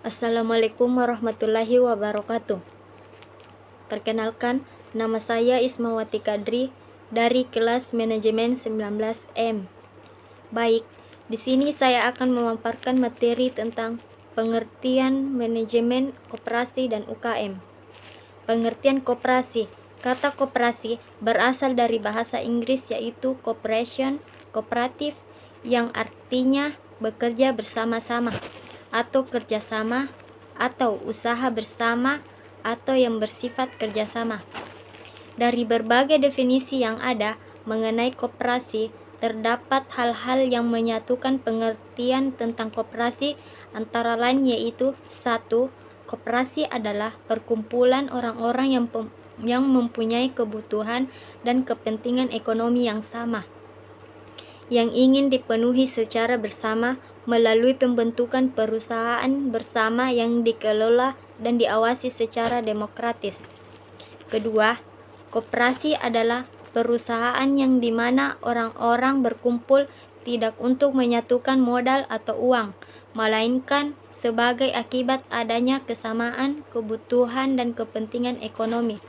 Assalamualaikum warahmatullahi wabarakatuh. Perkenalkan, nama saya Ismawati Kadri dari kelas manajemen 19M. Baik, di sini saya akan memaparkan materi tentang pengertian manajemen koperasi dan UKM. Pengertian koperasi. Kata koperasi berasal dari bahasa Inggris yaitu cooperation, kooperatif, yang artinya bekerja bersama-sama atau kerjasama atau usaha bersama atau yang bersifat kerjasama. Dari berbagai definisi yang ada mengenai koperasi, terdapat hal-hal yang menyatukan pengertian tentang koperasi, antara lain yaitu: 1. Koperasi adalah perkumpulan orang-orang yang mempunyai kebutuhan dan kepentingan ekonomi yang sama, yang ingin dipenuhi secara bersama melalui pembentukan perusahaan bersama yang dikelola dan diawasi secara demokratis. Kedua, koperasi adalah perusahaan yang dimana orang-orang berkumpul tidak untuk menyatukan modal atau uang, melainkan sebagai akibat adanya kesamaan kebutuhan dan kepentingan ekonomi.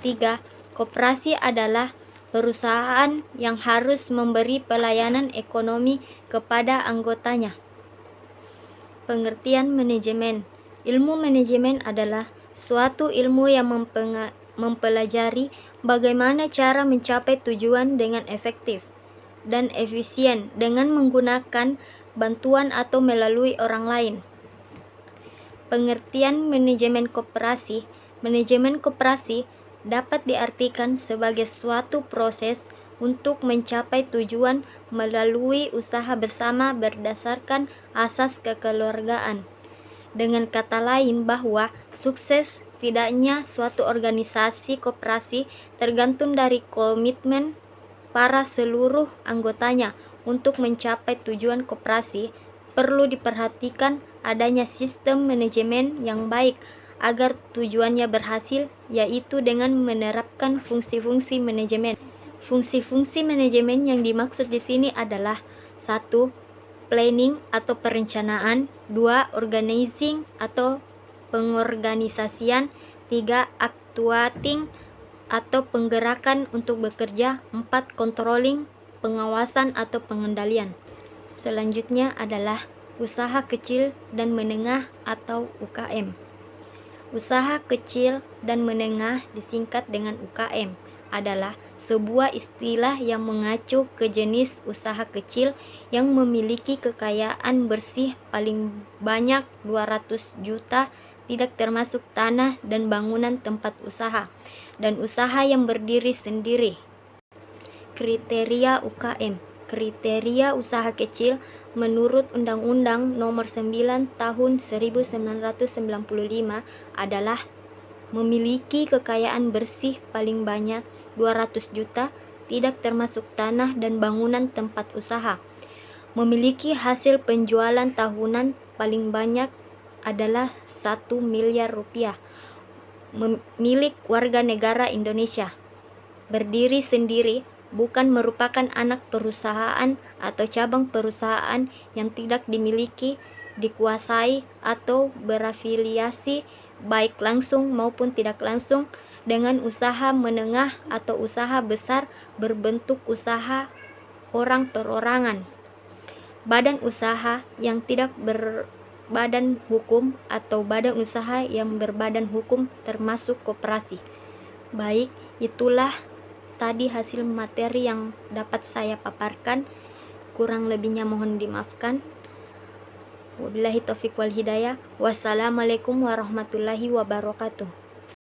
3. Koperasi adalah perusahaan yang harus memberi pelayanan ekonomi kepada anggotanya. Pengertian manajemen. Ilmu manajemen adalah suatu ilmu yang mempelajari bagaimana cara mencapai tujuan dengan efektif dan efisien dengan menggunakan bantuan atau melalui orang lain. Pengertian manajemen koperasi. Manajemen koperasi dapat diartikan sebagai suatu proses untuk mencapai tujuan melalui usaha bersama berdasarkan asas kekeluargaan. Dengan kata lain, bahwa sukses tidaknya suatu organisasi koperasi tergantung dari komitmen para seluruh anggotanya untuk mencapai tujuan koperasi. Perlu diperhatikan adanya sistem manajemen yang baik agar tujuannya berhasil, yaitu dengan menerapkan fungsi-fungsi manajemen. Fungsi-fungsi manajemen yang dimaksud di sini adalah: 1. Planning atau perencanaan. 2. Organizing atau pengorganisasian. 3. Actuating atau penggerakan untuk bekerja. 4. Controlling, pengawasan atau pengendalian. Selanjutnya adalah usaha kecil dan menengah atau UKM. Usaha kecil dan menengah disingkat dengan UKM adalah sebuah istilah yang mengacu ke jenis usaha kecil yang memiliki kekayaan bersih paling banyak 200 juta, tidak termasuk tanah dan bangunan tempat usaha, dan usaha yang berdiri sendiri. Kriteria UKM. Kriteria usaha kecil menurut Undang-Undang Nomor 9 Tahun 1995 adalah memiliki kekayaan bersih paling banyak 200 juta, tidak termasuk tanah dan bangunan tempat usaha. Memiliki hasil penjualan tahunan paling banyak adalah 1 miliar rupiah. Milik warga negara Indonesia. Berdiri sendiri, bukan merupakan anak perusahaan atau cabang perusahaan yang tidak dimiliki, dikuasai, atau berafiliasi baik langsung maupun tidak langsung dengan usaha menengah atau usaha besar berbentuk usaha orang perorangan. Badan usaha yang tidak berbadan hukum atau badan usaha yang berbadan hukum termasuk koperasi. Baik, itulah tadi hasil materi yang dapat saya paparkan. Kurang lebihnya mohon dimaafkan. Wabillahi taufiq wal hidayah. Wassalamualaikum warahmatullahi wabarakatuh.